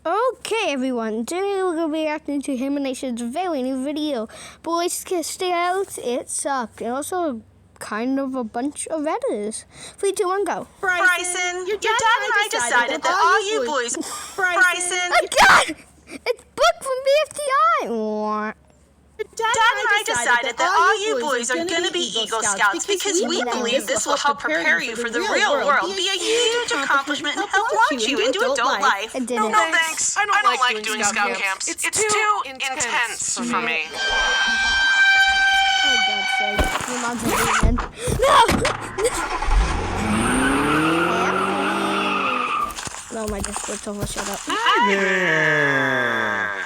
Okay, everyone. Today we're going to be reacting to Haminations' very new video. Boys Scout, it sucked. And also kind of a bunch of editors. 3, 2, 1, go. Bryson, your dad and I decided that all you boys... Bryson! Oh, God! It's booked from BFTI! Dad and I decided that all you boys are going to be Eagle Scouts because we believe this will help prepare you for the real world, be a huge accomplishment, and help launch you into adult life. No thanks. I don't like doing scout camps. It's too intense for me. Oh, God's sake. Your mom's a demon. No! No, my Discord server, shut up. Hi there.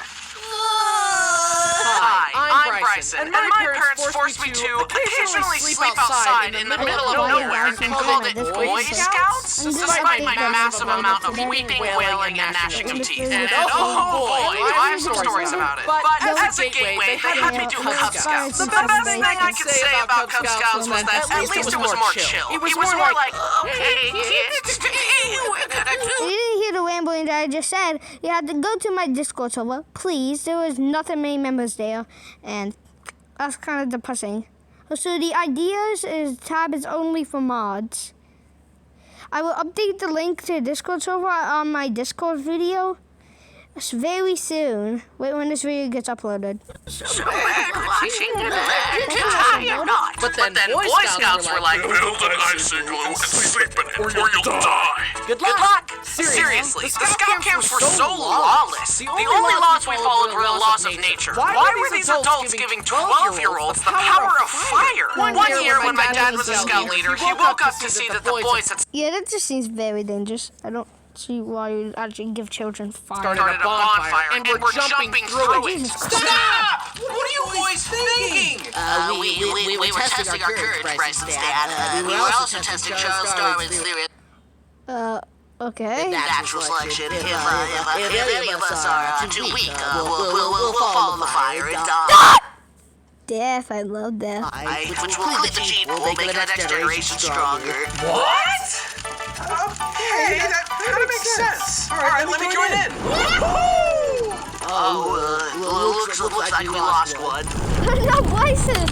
Hi, I'm Bryson, and my parents forced me to occasionally sleep outside in the middle of nowhere and called it Boy Scouts, despite my massive amount of weeping, wailing, and gnashing of teeth. And oh boy, do I have some stories about it. But as a gateway, they had me do Cub Scouts. The best thing I could say about Cub Scouts was that at least it was more chill. It was more like, okay, kids, You didn't hear the rambling that I just said. You had to go to my Discord server, please. There was not that many members there, and that's kind of depressing. So the ideas tab is only for mods. I will update the link to the Discord server on my Discord video very soon. Wait when this video gets uploaded. But then Boy Scouts were like, build an icicle and sleep in it, or you'll die. Good luck! Seriously, the scout camps were so lawless. The only laws we followed were the laws of nature. Why were these adults giving 12-year-olds the power of fire? One year, when my dad was a scout leader, he woke up to see that the boys had Yeah, that just seems very dangerous. I don't see why you actually give children fire. started a bonfire, and we're jumping through it. Stop! What are you boys thinking? We were testing our courage, Bryson's dad. We were also testing Charles Darwin's theory. Okay. Natural selection. If any of us are too weak, we'll follow the fire and die. Death, I love death. Which will complete the gene pool, make our next generation stronger. What? Okay, that kind of makes sense. All right, let me join in. Looks like we lost one. No, Bryson!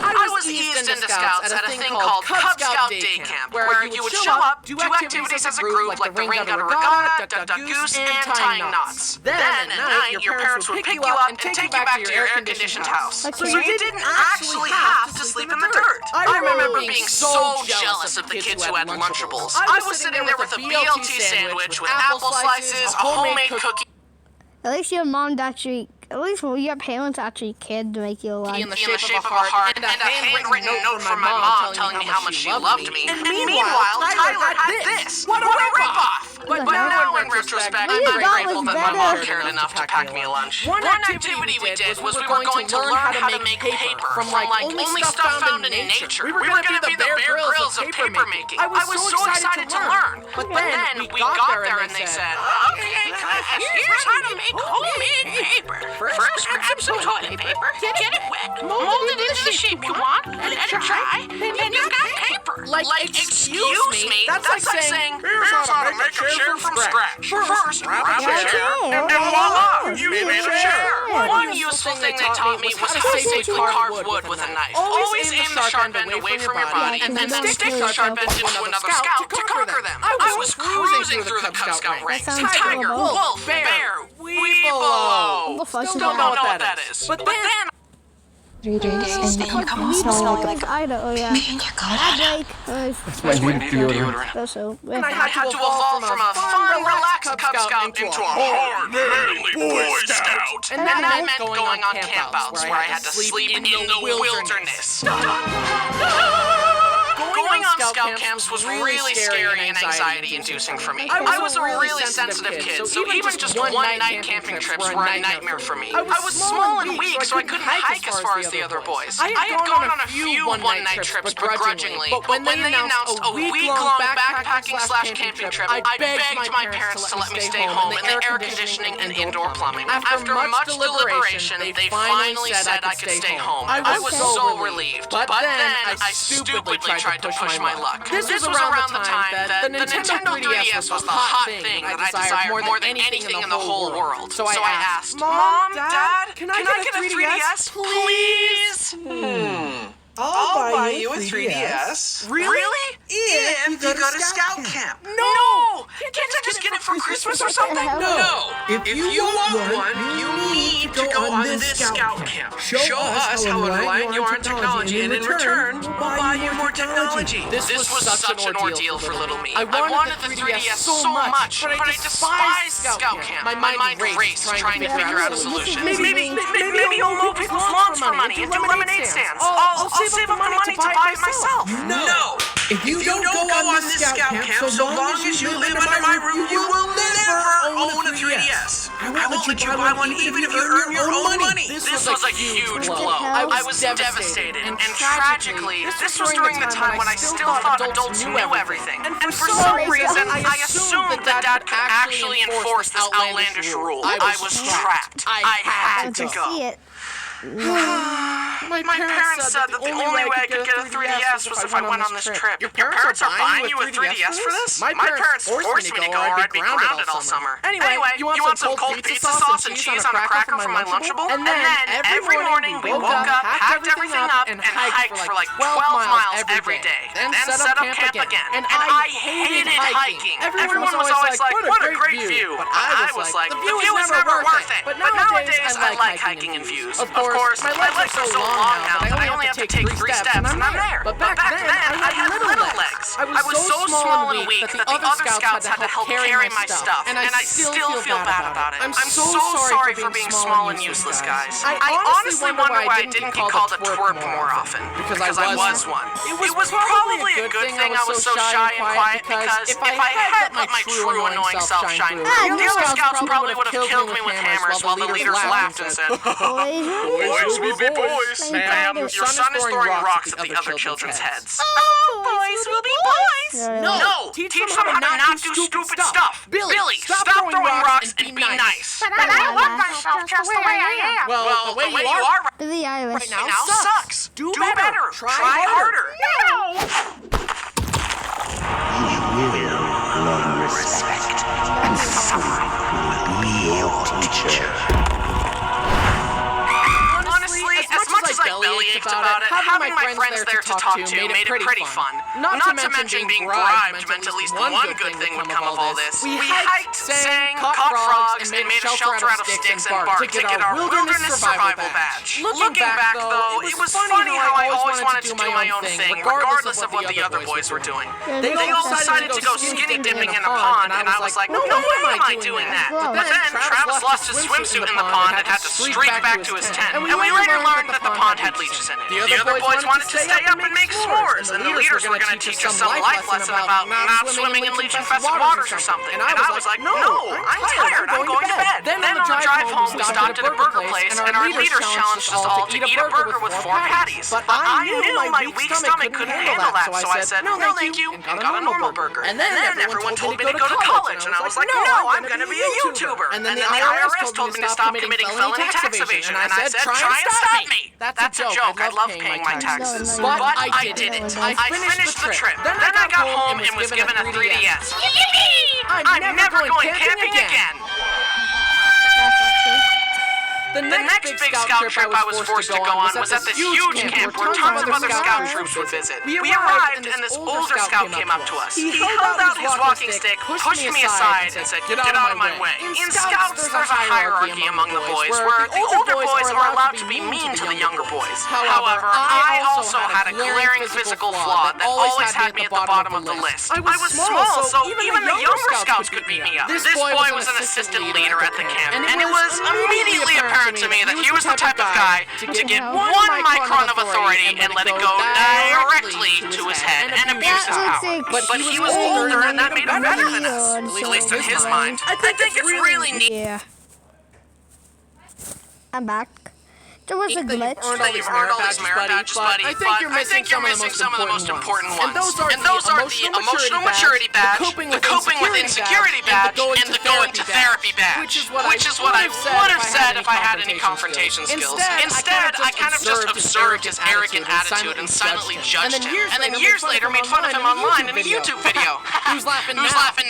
I was eased into Scouts at a thing called Cub Scout Day Camp, where you would show up, do activities as a group like the ring gutter regatta, duck duck goose, and tying knots. Then at night, your parents would pick you up and take you back to your air-conditioned house. So you didn't actually have to sleep in the dirt. I remember being so jealous of the kids who had Lunchables. I was sitting there with a BLT sandwich with apple slices, a homemade cookie. At least your mom actually, at least your parents actually cared to make you alive. In the shape of a heart, and a handwritten note from my mom telling me how much she loved me. And meanwhile, Tyler had this. What a rip-off! But now, in retrospect, I'm very grateful that my mom cared enough to pack me a lunch. One activity we did was we were going to learn how to make paper from only stuff found in nature. We were going to be the Bear Grylls of paper making. I was so excited to learn. But then we got there and they said, okay, here's how to make homemade paper. First, grab some toilet paper, get it wet, mold it into the shape you want, let it dry, and you've got paper. Like, excuse me, that's like saying, here's how to make a chair from scratch. First, grab a chair, and voila, you made a chair. One useful thing they taught me was how to safely carve wood with a knife. Always aim the sharp end away from your body, and then stick the sharp end into another scout to conquer them. I was cruising through the Cub Scout ranks. Tiger, wolf, bear, weeble. Don't know what that is. But then... 3 days and then you come smelling like Ida, oh yeah. being your god. That's my new deodorant. Also, And I had to evolve from a fun, relaxed Cub Scout into a hard, manly Boy Scout. And that meant going on campouts where I had to sleep in the wilderness. Going on scout camps was really scary and anxiety-inducing for me. I was a really sensitive kid, so even just one-night camping trips were a nightmare for me. I was small and weak, so I couldn't hike as far as the other boys. I had gone on a few one-night trips begrudgingly, but when they announced a week-long backpacking/camping trip, I begged my parents to let me stay home in the air conditioning and indoor plumbing. After much deliberation, they finally said I could stay home. I was so relieved, but then I stupidly tried to push my luck. This was around the time that the Nintendo 3DS was the hot thing that I desired more than anything in the whole world. So I asked, Mom, Dad, can I get a 3DS, please? I'll buy you a 3DS. Really? If you go to Scout Camp. No! Can't I just get it for Christmas or something? No! If you want one, you need to go on this Scout Camp. Show us how reliant you are on technology, and in return, we'll buy you more technology. This was such an ordeal for little me. I wanted the 3DS so much, but I despised Scout Camp. My mind raced trying to figure out a solution. Maybe you'll mow people's lawns for money and do lemonade stands. I'll save up the money to buy it myself. No! If you don't go on this Scout Camp, so long as you live under my roof, you will never own a 3DS. I won't let you buy one even if you earn your own money. This was a huge blow. I was devastated. And tragically, this was during the time when I still thought adults knew everything. And for some reason, I assumed that Dad could actually enforce this outlandish rule. I was trapped. I had to go. My parents said that the only way I could get a 3DS was if I went on this trip. Your parents are buying you a 3DS for this? My parents forced me to go or I'd be grounded all summer. Anyway, you want some cold pizza sauce and cheese on a cracker from my Lunchable? And then every morning we woke up, packed everything up, and hiked for like 12 miles every day. Then set up camp again. And I hated hiking. Everyone was always like, what a great view. But I was like, the view is never worth it. But nowadays I like hiking in views. Of course, my legs are so long now that I only have to take 3 steps and I'm there. But back then, I had little legs. I was so small and weak that the other scouts had to help carry my stuff. And I still feel bad about it. I'm so sorry for being small and useless, guys. I honestly wonder why I didn't get called a twerp more often. Because I was one. It was probably a good thing I was so shy and quiet, because if I had let my true annoying self shine through, the other scouts probably would have killed me with hammers while the leaders laughed and said, Boys will be boys. Ma'am, your son is throwing rocks at the other children's heads. Oh, boys will be boys. No, teach them how to not do stupid stuff. Billy, stop throwing rocks and be nice. But I love myself just the way I am. Well, the way you are Billie Eilish. right now sucks. Do better. Try harder. You will learn respect, and someone will be your teacher. As much as I bellyached about it, having my friends there to talk to made it pretty fun. Not to mention being bribed meant at least one good thing would come of all this. We hiked, sang, caught frogs, and made a shelter out of sticks and bark to get our wilderness survival badge. Looking back, though, it was funny how I always wanted to do my own thing, regardless of what the other boys were doing. They all decided to go skinny dipping in a pond, and I was like, no way am I doing that. But then Travis lost his swimsuit in the pond and had to streak back to his tent, and we later learned that the pond had leeches in it. The other boys wanted to stay up and make s'mores, and the leaders were going to teach us some life lesson about not swimming in leech-infested waters or something. And I was like, no, I'm tired, I'm going to bed. Then on the drive home, we stopped at a burger place, and our leaders challenged us all to eat a burger with 4 patties. But I knew my weak stomach couldn't handle that, so I said, no thank you, and got a normal burger. And then everyone told me to go to college, and I was like, no, I'm going to be a YouTuber. And then the IRS told me to stop committing felony tax evasion, and I said, try and stop me. That's a joke. I love paying my taxes. But I did it. I finished the trip. Then I got home and was given a 3DS. Yippee! I'm never going camping again. The next big scout trip I was forced to go on was at this huge camp where tons of other scout troops would visit. We arrived and this older scout came up to us. He held out his walking stick, pushed me aside, and said, get out of my way. In scouts, there's a hierarchy among the boys where the older boys are allowed to be mean to the younger boys. However, I also had a glaring physical flaw that always had me at the bottom of the list. I was small, so even the younger scouts could beat me up. This boy was an assistant leader at the camp, and it was immediately apparent to me that he was the type of guy to get 1 micron of authority and let it go directly to his head and abuse his power. But he was older and that made him better than us, at least in his mind. I think it's really neat. Yeah. I'm back. there was a glitch. That you've earned all these merit badges, buddy, I think you're missing some of the most important ones. And those are the emotional maturity badge, the coping with insecurity badge, and the going to therapy badge. Which is what I would have said if I had any confrontation skills. Instead, I kind of just observed his arrogant attitude and silently judged him. And then years later made fun of him online in a YouTube video. Who's laughing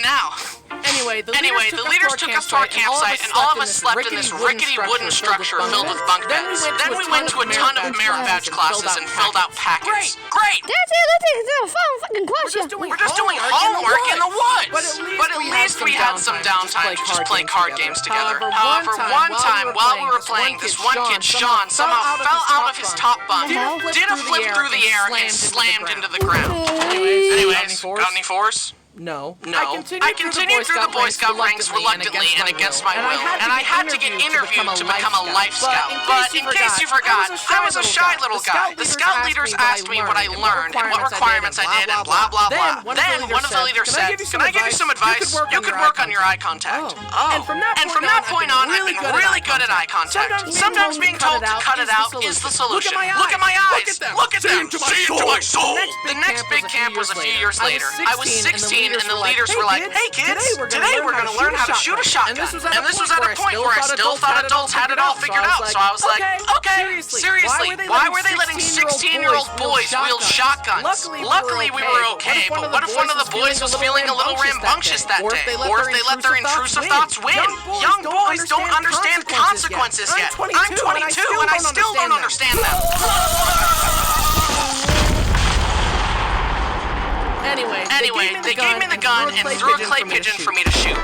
now? Anyway, the leaders took us to our campsite, and all of us slept in this rickety wooden structure filled with bunk beds. Then we went to a ton of merit badge classes and filled out packets. Great! That's it. Let's take a phone fucking question. We're just doing homework in the woods. But at least we had some downtime to just play card games together. However, one time while we were playing, this one kid, Sean, somehow fell out of his top bunk, did a flip through the air, and slammed into the ground. Anyways, got any fours? No. I continued through the Boy Scout ranks reluctantly and against my will, and I had to get interviewed to become a Life Scout. But in case you forgot, I was a shy little guy. The Scout leaders asked me what I learned and what requirements I did and blah blah blah. Then one of the leaders said, "Can I give you some advice? You could work on your eye contact." And from that point on, I've been really good at eye contact. Sometimes being told to cut it out is the solution. Look at my eyes! Look at them! See into my soul! The next big camp was a few years later. I was 16 and the leaders were like, "Hey kids, today we're gonna learn how to shoot a shotgun." And this was at a point where I still thought adults had it all figured out. So I was like, "Okay, seriously, why were they letting 16-year-old boys wield shotguns?" Luckily we were okay, but what if one of the boys was feeling a little rambunctious that day? Or if they let their intrusive thoughts win? Young boys don't understand consequences yet. I'm 22 and I still don't understand them. Anyway, they gave me the gun and threw a clay pigeon for me to shoot.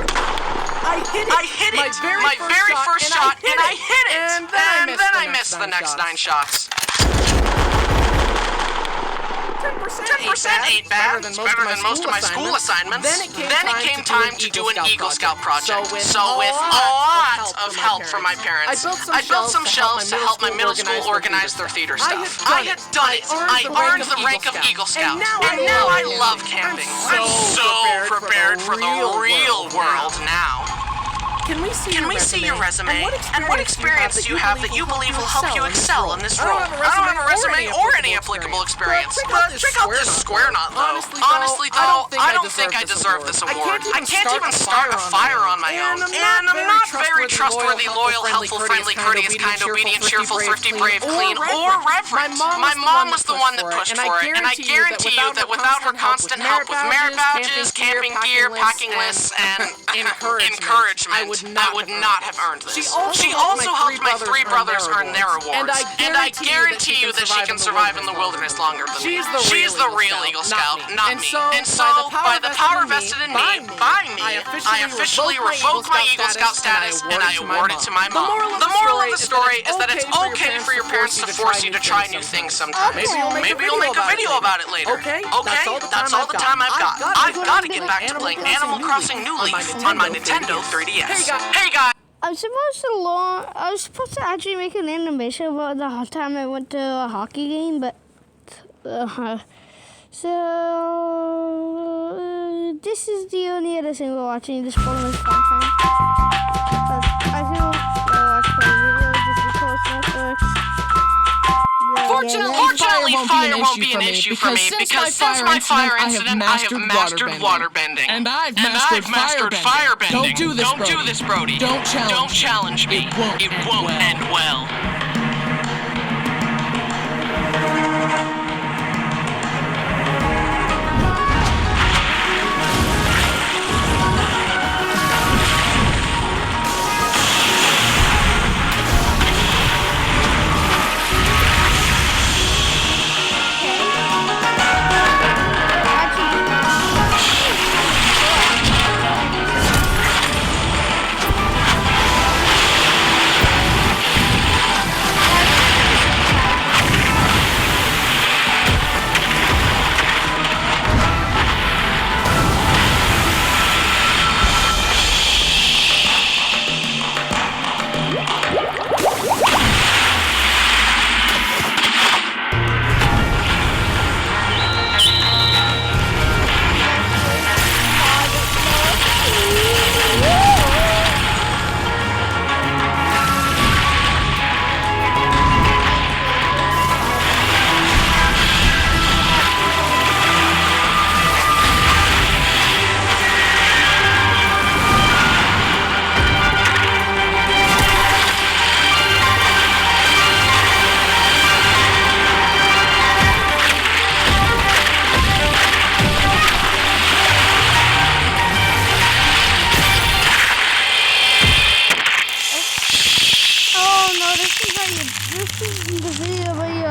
I hit it! My very first shot, and I hit it! And then I missed the next 9 shots. 10% ain't bad. It's better than most of my school assignments. Then it came time to do an Eagle Scout project. So with a lot of help from my parents, I built some shelves to help my middle school organize their theater stuff. I had done it. I earned the rank of Eagle Scout. And now I love camping. I'm so prepared for the real world now. Can we see your resume? And what experience do you have that you believe will help you excel in this role? I don't have a resume or any applicable experience. But check out this square knot, though. Honestly, though, I don't think I deserve this award. I can't even start a fire on my own. And I'm not very trustworthy, loyal, helpful, friendly, courteous, kind, obedient, cheerful, thrifty, brave, clean, or reverent. My mom was the one that pushed for it, and I guarantee you that without her constant help with merit badges, camping gear, packing lists, and encouragement, I would not have earned this. She also helped my 3 brothers earn their awards, and I guarantee you that she can survive in the wilderness longer than me. She's the real Eagle Scout, not me. And so, by the power vested in me, by me, I officially revoke my Eagle Scout status, and I award it to my mom. The moral of the story is that it's okay for your parents to force you to try new things sometimes. Maybe you'll make a video about it later. Okay? That's all the time I've got. I've got to get back to playing Animal Crossing New Leaf on my Nintendo 3DS. Hey guys! I was supposed to actually make an animation about the time I went to a hockey game, but so this is the only other thing we're watching. This one was fun time. I feel watch my videos just because networks. Fortunately, fire won't be an issue for me because since my fire incident, I have mastered waterbending. And I've mastered firebending. Don't do this, Brody. Don't challenge me. It won't end well.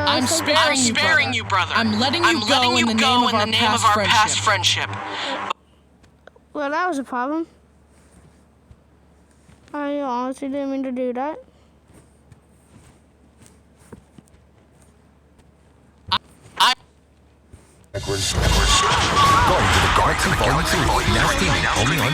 I'm sparing you, brother. I'm letting you go in the name of our past friendship. Well, that was a problem. I honestly didn't mean to do that. Going to the Galaxy Volume 3, now streaming only on